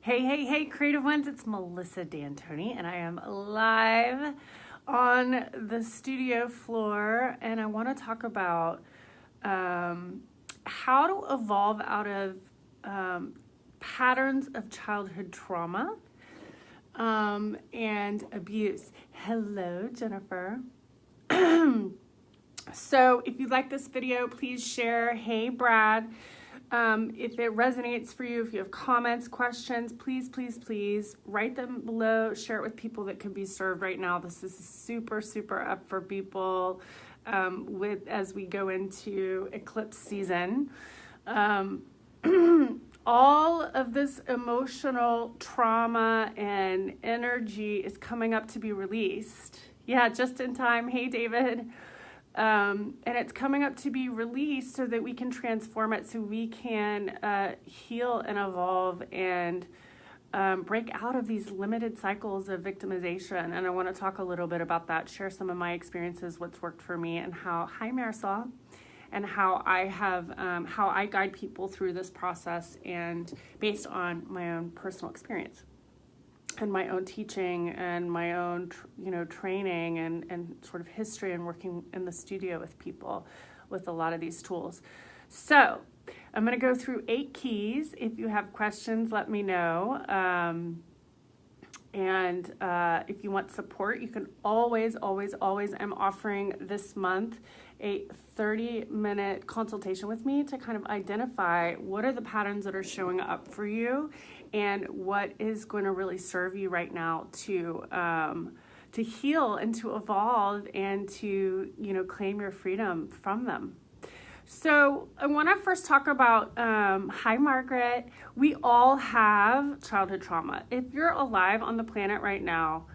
Hey, creative ones, it's Melissa D'Antoni, and I am live on the studio floor, and I want to talk about how to evolve out of patterns of childhood trauma and abuse. Hello, Jennifer. So if you like this video, please share. Hey, Brad. If it resonates for you, if you have comments, questions, please write them below. Share it with people that can be served right now. This is super up for people as we go into eclipse season. All of this emotional trauma and energy is coming up to be released. Yeah, just in time. Hey, David. And it's coming up to be released so that we can transform it, so we can heal and evolve and break out of these limited cycles of victimization. And I want to talk a little bit about that, share some of my experiences, what's worked for me, and how, hi Marisol, and how I guide people through this process, and based on my own personal experience and my own teaching and my own, training and sort of history and working in the studio with people with a lot of these tools. So I'm going to go through 8 keys. If you have questions, let me know. And if you want support, you can always, I'm offering this month a 30-minute consultation with me to kind of identify what are the patterns that are showing up for you and what is going to really serve you right now to heal and to evolve and to, claim your freedom from them. So I want to first talk about, hi, Margaret. We all have childhood trauma. If you're alive on the planet right now,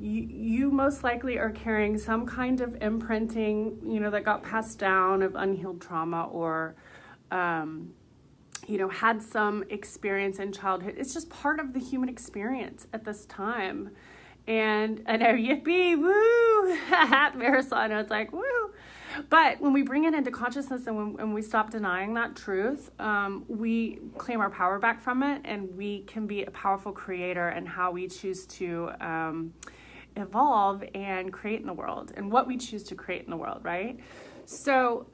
you most likely are carrying some kind of imprinting, that got passed down of unhealed trauma, or, had some experience in childhood. It's just part of the human experience at this time. And I know, yippee, woo, Marisol, I know it's like, woo. But when we bring it into consciousness and when we stop denying that truth, we claim our power back from it, and we can be a powerful creator in how we choose to evolve and create in the world, and what we choose to create in the world, right? So,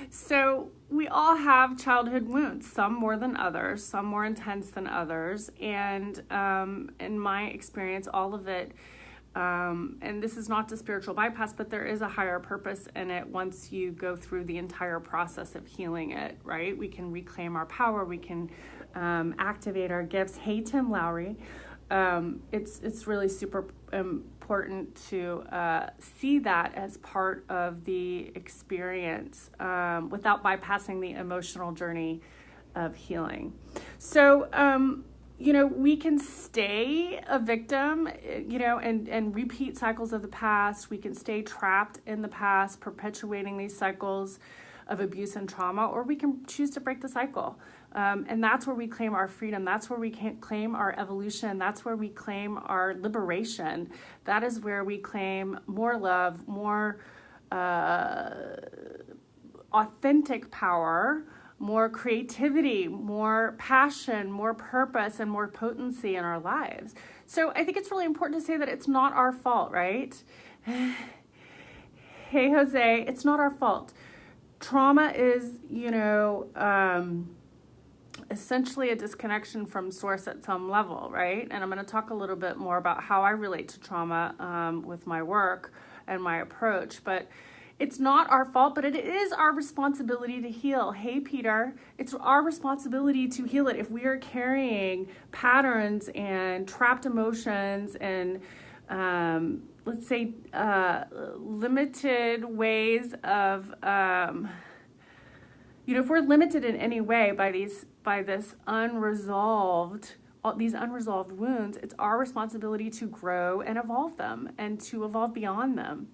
so we all have childhood wounds, some more than others, some more intense than others, and in my experience, all of it. And this is not the spiritual bypass, but there is a higher purpose in it once you go through the entire process of healing it, right? We can reclaim our power. We can activate our gifts. Hey, Tim Lowry. It's really super important to see that as part of the experience without bypassing the emotional journey of healing. So, we can stay a victim, and repeat cycles of the past. We can stay trapped in the past, perpetuating these cycles of abuse and trauma, or we can choose to break the cycle. And that's where we claim our freedom. That's where we can claim our evolution. That's where we claim our liberation. That is where we claim more love, more authentic power, more creativity, more passion, more purpose, and more potency in our lives. So I think it's really important to say that it's not our fault, right? Hey, Jose, it's not our fault. Trauma is, essentially a disconnection from source at some level, right? And I'm going to talk a little bit more about how I relate to trauma with my work and my approach, but it's not our fault, but it is our responsibility to heal. Hey, Peter, it's our responsibility to heal it. If we are carrying patterns and trapped emotions and, let's say, limited ways of, if we're limited in any way by these unresolved wounds, it's our responsibility to grow and evolve them, and to evolve beyond them.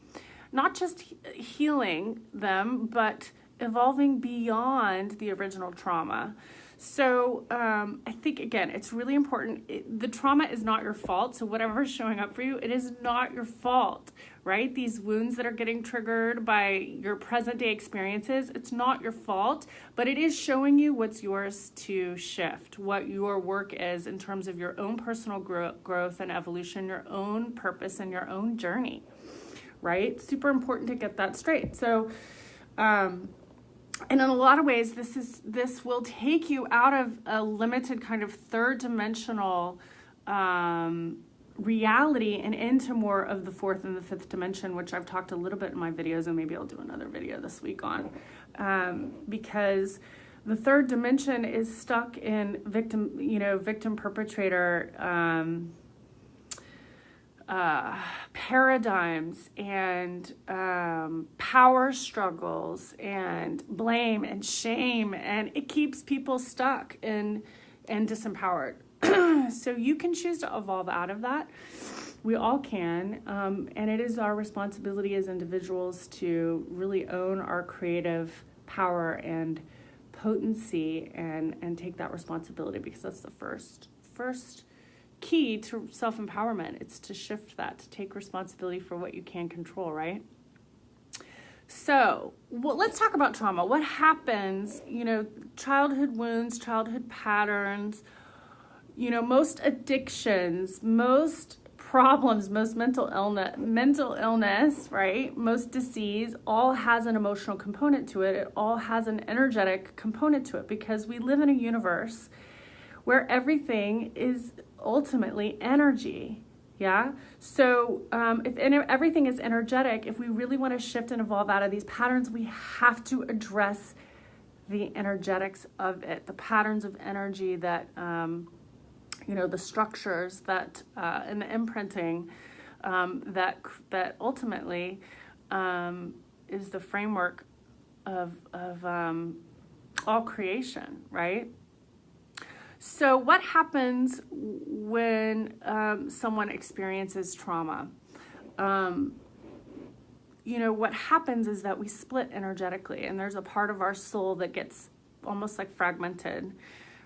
Not just healing them, but evolving beyond the original trauma. So I think, again, it's really important. The trauma is not your fault. So whatever's showing up for you, it is not your fault, right? These wounds that are getting triggered by your present day experiences, it's not your fault, but it is showing you what's yours to shift, what your work is in terms of your own personal growth and evolution, your own purpose and your own journey, right? Super important to get that straight. So, and in a lot of ways, this will take you out of a limited kind of third dimensional reality and into more of the fourth and the fifth dimension, which I've talked a little bit in my videos, and maybe I'll do another video this week on, because the third dimension is stuck in victim perpetrator paradigms and power struggles and blame and shame, and it keeps people stuck and disempowered. So you can choose to evolve out of that. We all can, and it is our responsibility as individuals to really own our creative power and potency and take that responsibility, because that's the first key to self-empowerment. It's to shift that, to take responsibility for what you can control, right? So, let's talk about trauma. What happens, childhood wounds, childhood patterns, most addictions, most problems, most mental illness, right? Most disease all has an emotional component to it. It all has an energetic component to it, because we live in a universe where everything is ultimately energy. Yeah. So if everything is energetic, if we really want to shift and evolve out of these patterns, we have to address the energetics of it, the patterns of energy that, the structures that, and the imprinting that ultimately is the framework of all creation, right? So what happens when someone experiences trauma? What happens is that we split energetically, and there's a part of our soul that gets almost like fragmented,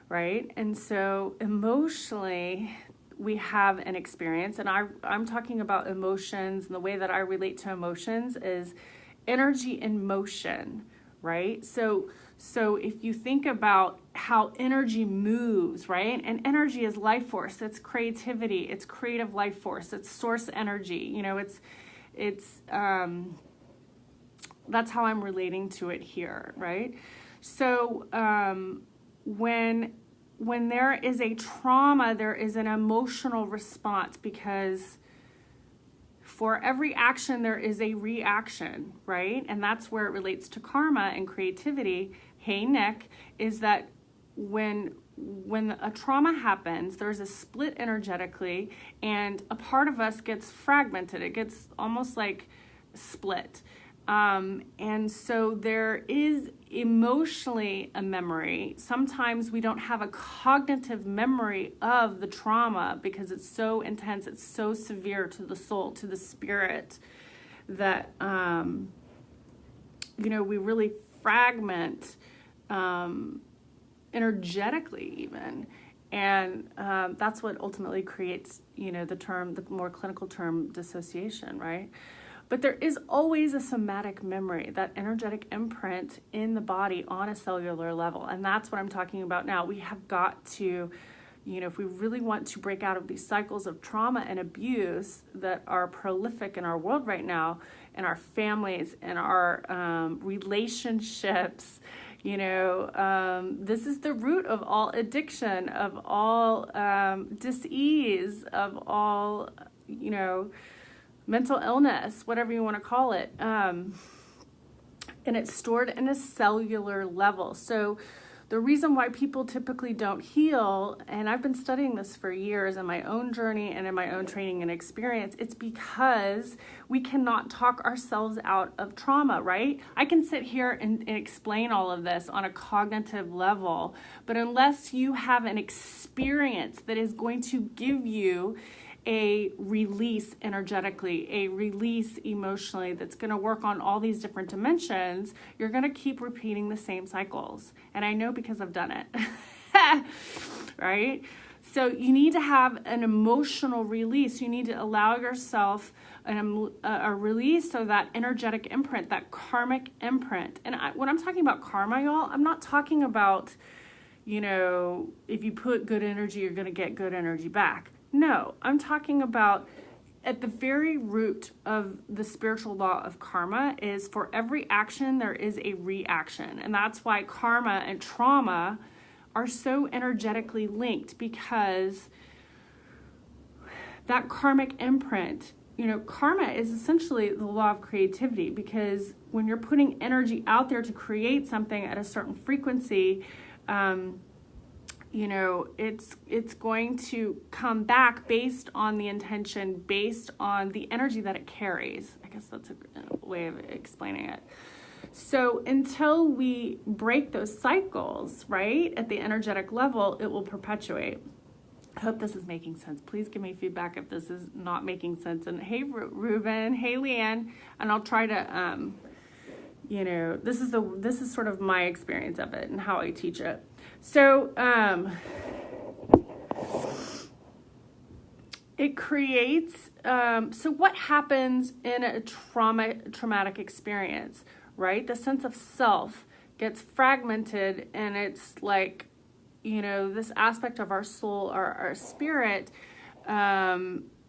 right? And so emotionally, we have an experience, and I'm talking about emotions, and the way that I relate to emotions is energy in motion, right? So if you think about how energy moves, right? And energy is life force. It's creativity. It's creative life force. It's source energy. It's that's how I'm relating to it here, right? So when there is a trauma, there is an emotional response, because for every action, there is a reaction, right? And that's where it relates to karma and creativity. Hey, Nick, is that when a trauma happens, there's a split energetically, and a part of us gets fragmented. It gets almost like split. And so there is emotionally a memory. Sometimes we don't have a cognitive memory of the trauma because it's so intense, it's so severe to the soul, to the spirit, that, we really fragment energetically even. And that's what ultimately creates, the more clinical term dissociation, right? But there is always a somatic memory, that energetic imprint in the body on a cellular level. And that's what I'm talking about now. We have got to, if we really want to break out of these cycles of trauma and abuse that are prolific in our world right now, in our families, in our relationships, this is the root of all addiction, of all dis-ease, of all, mental illness, whatever you want to call it. And it's stored in a cellular level. So the reason why people typically don't heal, and I've been studying this for years in my own journey and in my own training and experience, it's because we cannot talk ourselves out of trauma, right? I can sit here and explain all of this on a cognitive level, but unless you have an experience that is going to give you a release energetically, a release emotionally that's going to work on all these different dimensions, you're going to keep repeating the same cycles. And I know because I've done it, right? So you need to have an emotional release. You need to allow yourself a release of that energetic imprint, that karmic imprint. And when I'm talking about karma, y'all, I'm not talking about, you know, if you put good energy, you're going to get good energy back. No, I'm talking about at the very root of the spiritual law of karma is for every action, there is a reaction. And that's why karma and trauma are so energetically linked, because that karmic imprint, you know, karma is essentially the law of creativity, because when you're putting energy out there to create something at a certain frequency, you know, it's going to come back based on the intention, based on the energy that it carries. I guess that's a way of explaining it. So until we break those cycles, right, at the energetic level, it will perpetuate. I hope this is making sense. Please give me feedback if this is not making sense. And hey, Ruben, hey, Leanne, and I'll try to, you know, this is sort of my experience of it and how I teach it. So, it creates, so what happens in a traumatic experience, right? The sense of self gets fragmented, and it's like, you know, this aspect of our soul, our spirit,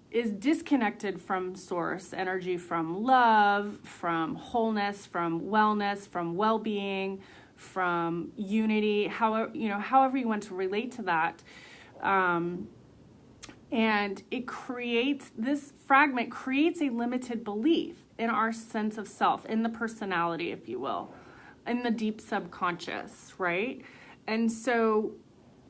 is disconnected from source energy, from love, from wholeness, from wellness, from well-being, from unity, however you want to relate to that. And it creates, this fragment creates a limited belief in our sense of self, in the personality, if you will, in the deep subconscious, right? And so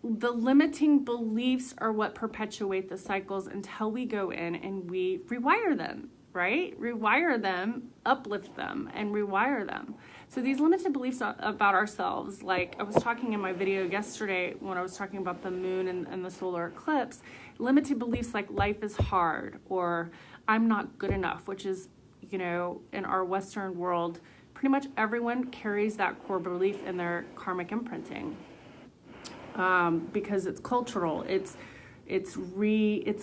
the limiting beliefs are what perpetuate the cycles until we go in and we rewire them, right? Rewire them, uplift them, and rewire them. So these limited beliefs about ourselves, like I was talking in my video yesterday when I was talking about the moon and the solar eclipse, limited beliefs like life is hard or I'm not good enough, which is, you know, in our Western world, pretty much everyone carries that core belief in their karmic imprinting, because it's cultural, it's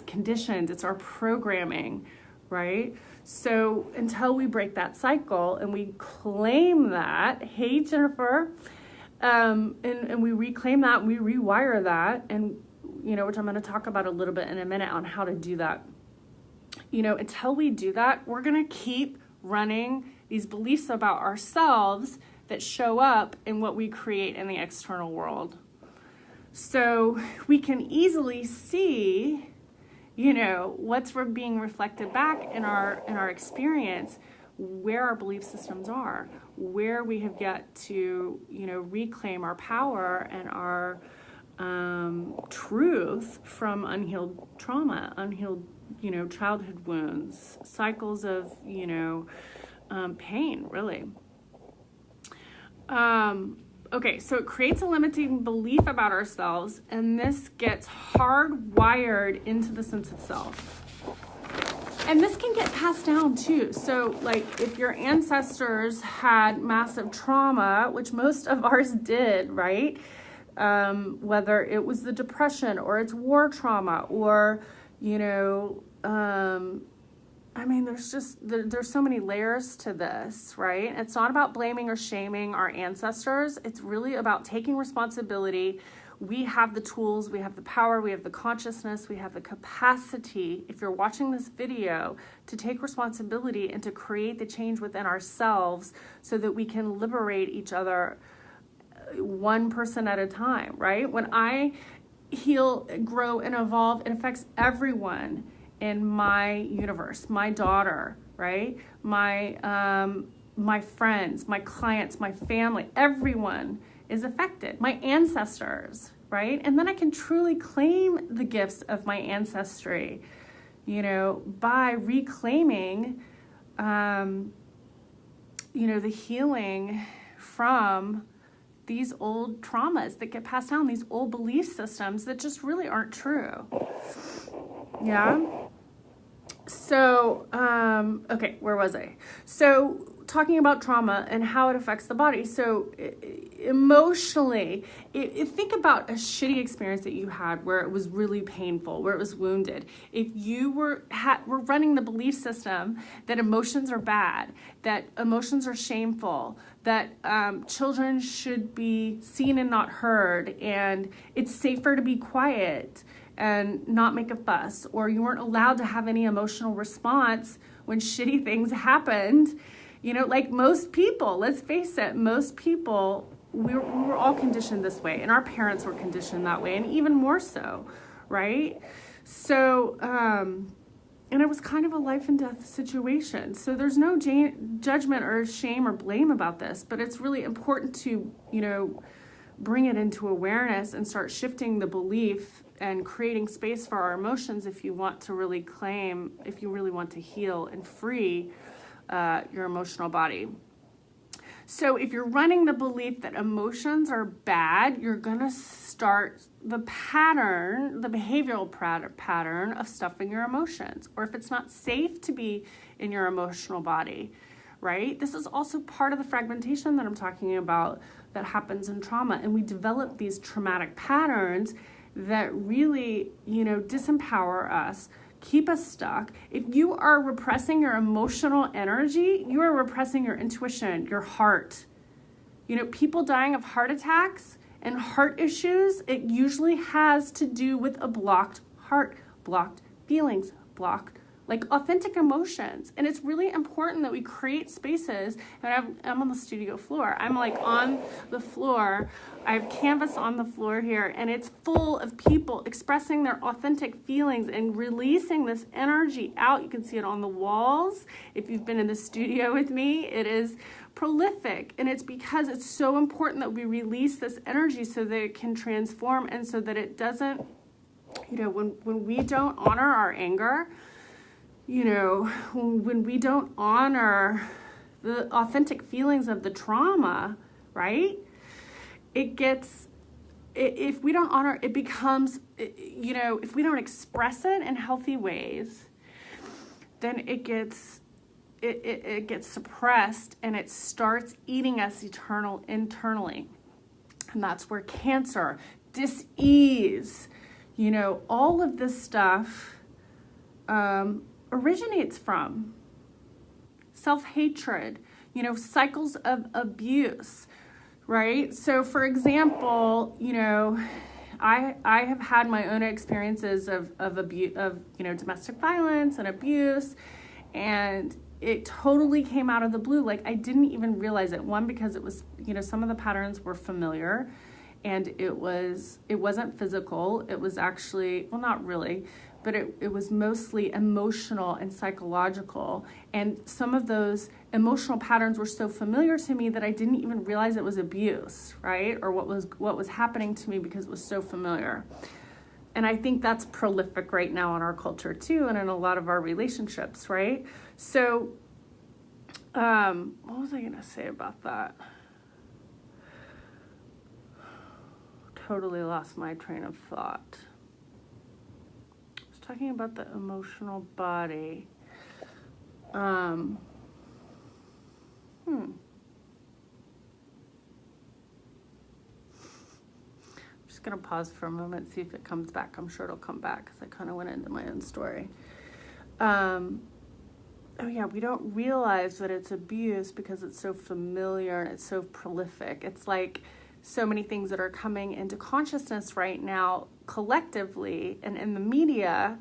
conditioned, it's our programming, right? So until we break that cycle and we claim that, hey Jennifer, and we reclaim that, we rewire that, and you know, which I'm going to talk about a little bit in a minute on how to do that. You know, until we do that, we're going to keep running these beliefs about ourselves that show up in what we create in the external world. So we can easily see, you know, what's being reflected back in our experience, where our belief systems are, where we have got to, you know, reclaim our power and our truth from unhealed trauma, unhealed, you know, childhood wounds, cycles of, you know, pain, really. Okay, so it creates a limiting belief about ourselves, and this gets hardwired into the sense of self. And this can get passed down too. So like if your ancestors had massive trauma, which most of ours did, right? Whether it was the Depression or it's war trauma or, you know, I mean, there's so many layers to this, right? It's not about blaming or shaming our ancestors. It's really about taking responsibility. We have the tools, we have the power, we have the consciousness, we have the capacity, if you're watching this video, to take responsibility and to create the change within ourselves so that we can liberate each other one person at a time, right? When I heal, grow, and evolve, it affects everyone in my universe, my daughter, right? My friends, my clients, my family, everyone is affected. My ancestors, right? And then I can truly claim the gifts of my ancestry, you know, by reclaiming, you know, the healing from these old traumas that get passed down, these old belief systems that just really aren't true. Yeah. Okay, where was I? So, talking about trauma and how it affects the body. So, emotionally, think about a shitty experience that you had where it was really painful, where it was wounded. If you were running the belief system that emotions are bad, that emotions are shameful, that children should be seen and not heard, and it's safer to be quiet and not make a fuss, or you weren't allowed to have any emotional response when shitty things happened, like most people, let's face it, most people, we were all conditioned this way, and our parents were conditioned that way, and even more so, right? So, and it was kind of a life and death situation. So there's no judgment or shame or blame about this, but it's really important to, bring it into awareness and start shifting the belief and creating space for our emotions if you want to really want to heal and free your emotional body. So if you're running the belief that emotions are bad, you're going to start the behavioral pattern of stuffing your emotions. Or if it's not safe to be in your emotional body, right? This is also part of the fragmentation that I'm talking about that happens in trauma. And we develop these traumatic patterns that really, disempower us, keep us stuck. If you are repressing your emotional energy, you are repressing your intuition, your heart. People dying of heart attacks and heart issues, it usually has to do with a blocked heart, blocked feelings, blocked authentic emotions. And it's really important that we create spaces. And I'm on the studio floor. I'm on the floor. I have canvas on the floor here, and it's full of people expressing their authentic feelings and releasing this energy out. You can see it on the walls. If you've been in the studio with me, it is prolific. And it's because it's so important that we release this energy so that it can transform, and so that it doesn't, when we don't honor our anger, when we don't honor the authentic feelings of the trauma, right? If we don't honor, it becomes, if we don't express it in healthy ways, then it gets suppressed, and it starts eating us internally. And that's where cancer, dis-ease, all of this stuff, originates from. Self-hatred, cycles of abuse, right? So for example, I have had my own experiences of abuse, domestic violence and abuse, and it totally came out of the blue. I didn't even realize it. One, because it was, some of the patterns were familiar, and it wasn't physical. It was actually, well, not really, but it was mostly emotional and psychological. And some of those emotional patterns were so familiar to me that I didn't even realize it was abuse, right? Or what was happening to me, because it was so familiar. And I think that's prolific right now in our culture too, and in a lot of our relationships, right? So, what was I gonna say about that? Totally lost my train of thought. Talking about the emotional body. I'm just going to pause for a moment, see if it comes back. I'm sure it'll come back, because I kind of went into my own story. We don't realize that it's abuse because it's so familiar and it's so prolific. It's like so many things that are coming into consciousness right now collectively and in the media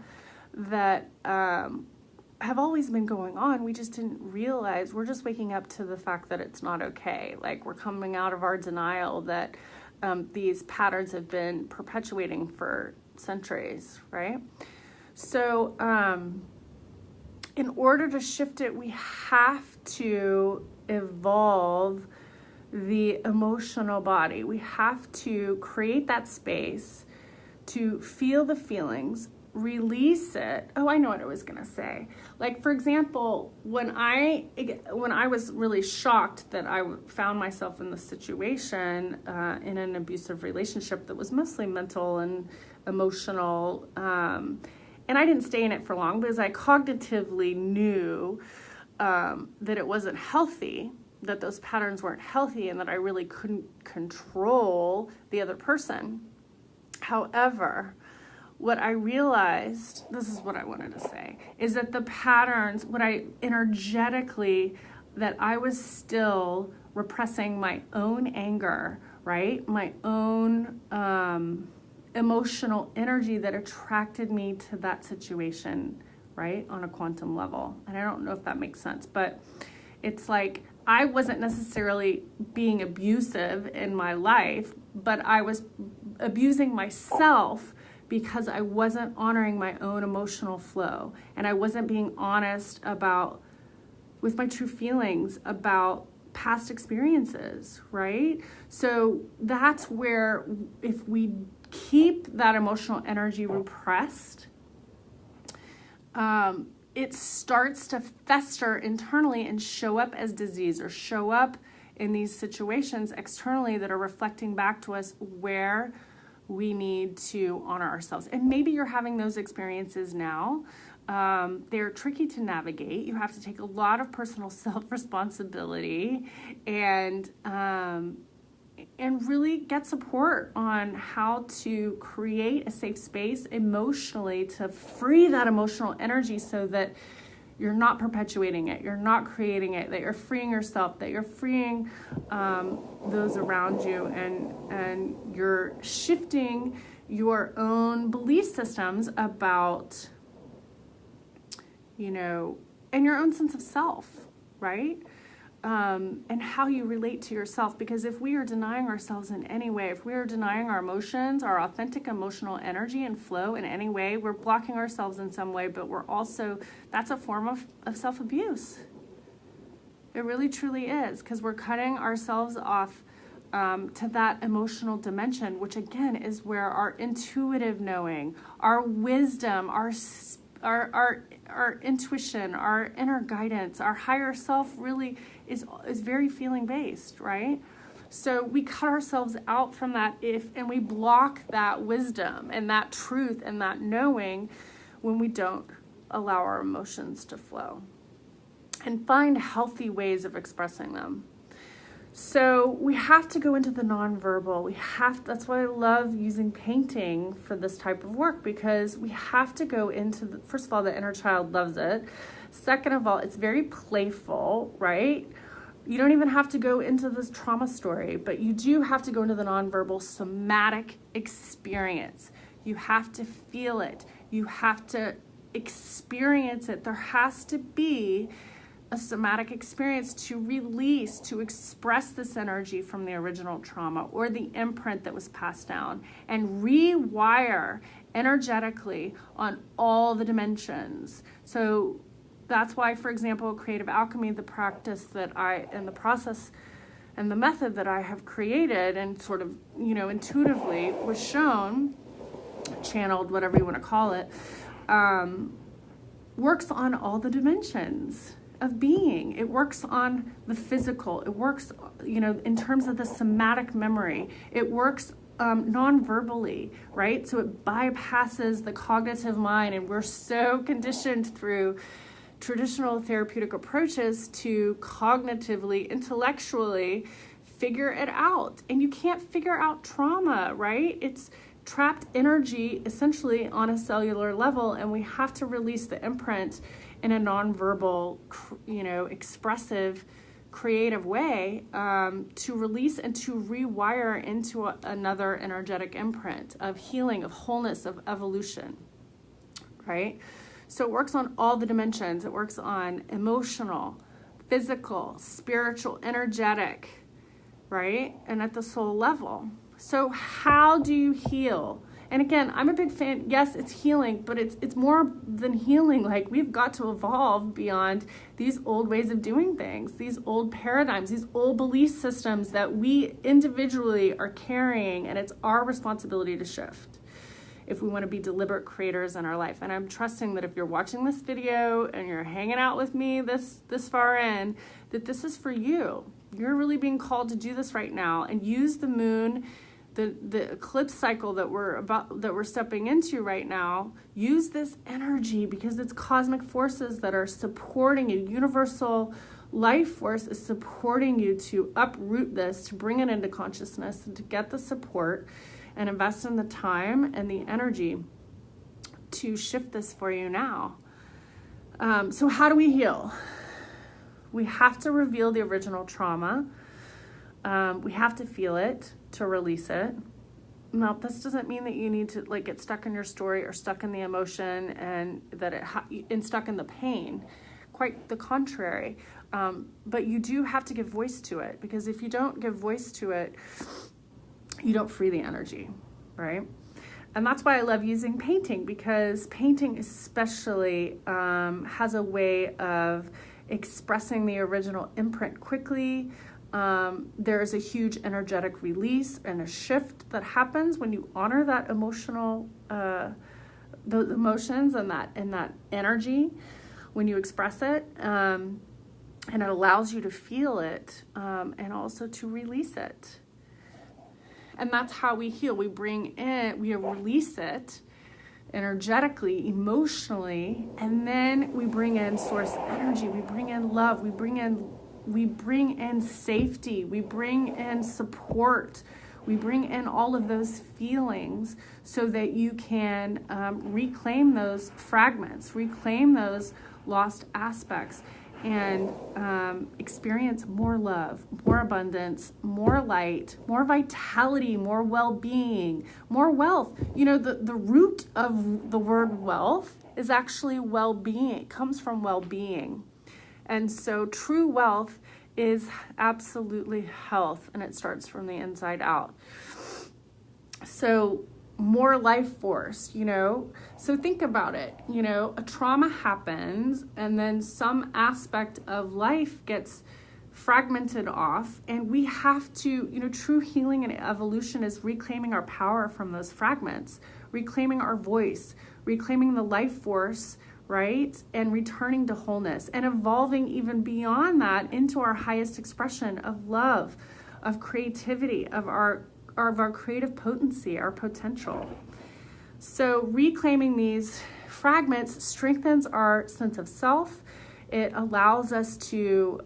that have always been going on. We just didn't realize. We're just waking up to the fact that it's not okay. We're coming out of our denial that these patterns have been perpetuating for centuries, right? So in order to shift it, we have to evolve the emotional body. We have to create that space to feel the feelings, release it. Oh, I know what I was gonna say. For example, when I was really shocked that I found myself in this situation, in an abusive relationship that was mostly mental and emotional, And I didn't stay in it for long because I cognitively knew that it wasn't healthy, that those patterns weren't healthy, and that I really couldn't control the other person. However, what I realized, this is what I wanted to say, is that the patterns, that I was still repressing my own anger, right? My own emotional energy that attracted me to that situation, right? On a quantum level. And I don't know if that makes sense, but it's like I wasn't necessarily being abusive in my life, but I was abusing myself because I wasn't honoring my own emotional flow, and I wasn't being honest with my true feelings about past experiences, right? So that's where, if we keep that emotional energy repressed, it starts to fester internally and show up as disease, or show up in these situations externally that are reflecting back to us where we need to honor ourselves. And maybe you're having those experiences now. They're tricky to navigate. You have to take a lot of personal self-responsibility and really get support on how to create a safe space emotionally to free that emotional energy, so that you're not perpetuating it, you're not creating it, that you're freeing yourself, that you're freeing those around you, and you're shifting your own belief systems about, and your own sense of self, right? And how you relate to yourself. Because if we are denying ourselves in any way, if we are denying our emotions, our authentic emotional energy and flow in any way, we're blocking ourselves in some way, but that's a form of self-abuse. It really truly is, because we're cutting ourselves off to that emotional dimension, which again is where our intuitive knowing, our wisdom, our intuition, our inner guidance, our higher self really is very feeling based, right? So we cut ourselves out from that and we block that wisdom and that truth and that knowing when we don't allow our emotions to flow and find healthy ways of expressing them. So we have to go into the nonverbal. That's why I love using painting for this type of work, because we have to go into first of all, the inner child loves it. Second of all, it's very playful, right? You don't even have to go into this trauma story, but you do have to go into the nonverbal somatic experience. You have to feel it. You have to experience it. There has to be a somatic experience to release, to express this energy from the original trauma or the imprint that was passed down, and rewire energetically on all the dimensions. So that's why, for example, Creative Alchemy, the practice and the process and the method that I have created and sort of, intuitively was shown, channeled, whatever you want to call it, works on all the dimensions of being. It works on the physical. It works, in terms of the somatic memory. It works non-verbally, right? So it bypasses the cognitive mind, and we're so conditioned through traditional therapeutic approaches to cognitively, intellectually figure it out. And you can't figure out trauma, right? It's trapped energy essentially on a cellular level, and we have to release the imprint in a nonverbal, expressive, creative way to release and to rewire into another energetic imprint of healing, of wholeness, of evolution, right? So it works on all the dimensions. It works on emotional, physical, spiritual, energetic, right? And at the soul level. So how do you heal? And again, I'm a big fan. Yes, it's healing, but it's more than healing. Like, we've got to evolve beyond these old ways of doing things, these old paradigms, these old belief systems that we individually are carrying, and it's our responsibility to shift if we want to be deliberate creators in our life. And I'm trusting that if you're watching this video and you're hanging out with me this far in, that this is for you. You're really being called to do this right now, and use the moon the eclipse cycle that we're stepping into right now, use this energy because it's cosmic forces that are supporting you. Universal life force is supporting you to uproot this, to bring it into consciousness, and to get the support and invest in the time and the energy to shift this for you now. So how do we heal? We have to reveal the original trauma. We have to feel it to release it. Now, this doesn't mean that you need to like get stuck in your story or stuck in the emotion and that and stuck in the pain. Quite the contrary. But you do have to give voice to it, because if you don't give voice to it, you don't free the energy, right? And that's why I love using painting, because painting especially has a way of expressing the original imprint quickly. There's a huge energetic release and a shift that happens when you honor that emotional, those emotions and that energy when you express it. And it allows you to feel it and also to release it. And that's how we heal. We release it energetically, emotionally, and then we bring in source energy. We bring in love. We bring in safety. We bring in support. We bring in all of those feelings so that you can reclaim those fragments, reclaim those lost aspects, and experience more love, more abundance, more light, more vitality, more well-being, more wealth. You know, the root of the word wealth is actually well-being. It comes from well-being. And so true wealth is absolutely health, and it starts from the inside out. So more life force, you know. So think about it, you know, a trauma happens and then some aspect of life gets fragmented off, and we have to, you know, true healing and evolution is reclaiming our power from those fragments, reclaiming our voice, reclaiming the life force, right? And returning to wholeness and evolving even beyond that into our highest expression of love, of creativity, of our creative potency, our potential. So reclaiming these fragments strengthens our sense of self. It allows us to,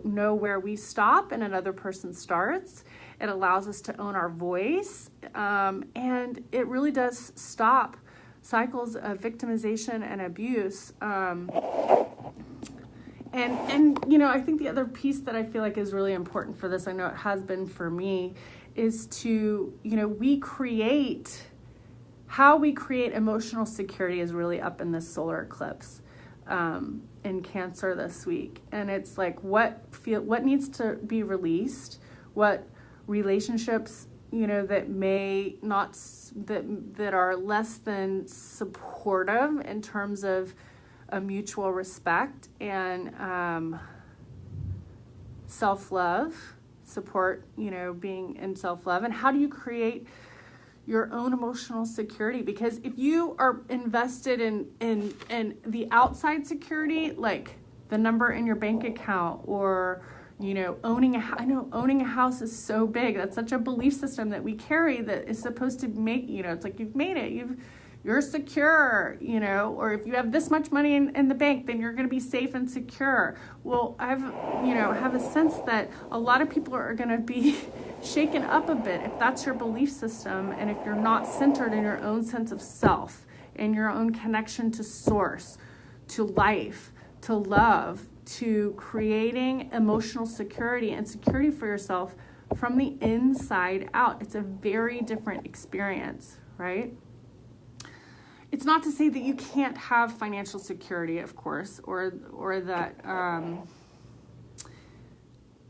know where we stop and another person starts. It allows us to own our voice. And it really does stop cycles of victimization and abuse. And you know, I think the other piece that I feel like is really important for this, I know it has been for me, is to, you know, how we create emotional security is really up in this solar eclipse in Cancer this week. And it's like what needs to be released, what relationships, you know, that may not, that are less than supportive in terms of a mutual respect and self-love, support, you know, being in self-love. And how do you create your own emotional security? Because if you are invested in the outside security, like the number in your bank account, or, you know, owning a house is so big. That's such a belief system that we carry that is supposed to make, you know, it's like you've made it, you're secure, you know, or if you have this much money in the bank, then you're going to be safe and secure. Well, I have a sense that a lot of people are going to be shaken up a bit if that's your belief system, and if you're not centered in your own sense of self and your own connection to source, to life, to love, to creating emotional security and security for yourself from the inside out. It's a very different experience, right? It's not to say that you can't have financial security, of course, or that,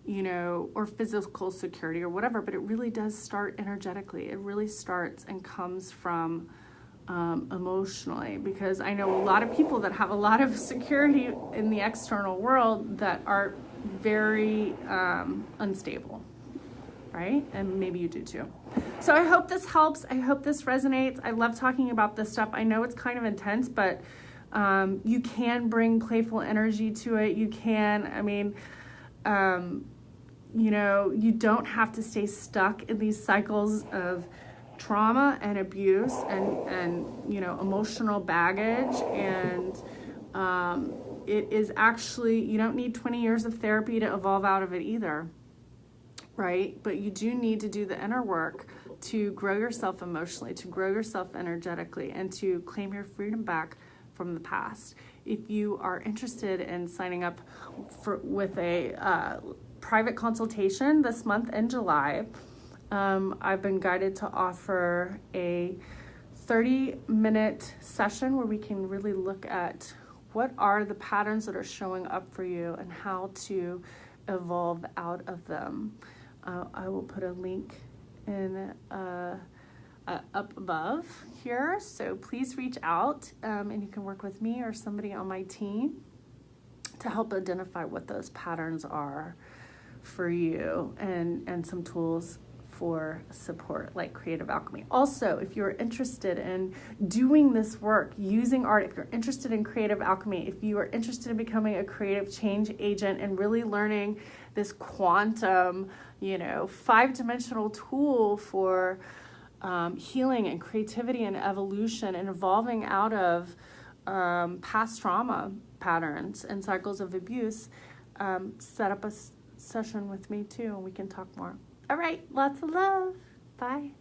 you know, or physical security or whatever, but it really does start energetically. It really starts and comes from emotionally, because I know a lot of people that have a lot of security in the external world that are very unstable, right? And maybe you do too. So I hope this helps. I hope this resonates. I love talking about this stuff. I know it's kind of intense, but you can bring playful energy to it. You can, you don't have to stay stuck in these cycles of trauma and abuse and emotional baggage. And it is actually, you don't need 20 years of therapy to evolve out of it either, right? But you do need to do the inner work to grow yourself emotionally, to grow yourself energetically, and to claim your freedom back from the past. If you are interested in signing up with a private consultation this month in July, I've been guided to offer a 30-minute session where we can really look at what are the patterns that are showing up for you and how to evolve out of them. I will put a link in up above here, so please reach out, and you can work with me or somebody on my team to help identify what those patterns are for you, and some tools for support like Creative Alchemy. Also, if you're interested in doing this work using art, if you're interested in Creative Alchemy, if you are interested in becoming a creative change agent and really learning this quantum, 5-dimensional tool for healing and creativity and evolution and evolving out of past trauma patterns and cycles of abuse, set up a session with me too, and we can talk more. All right, lots of love. Bye.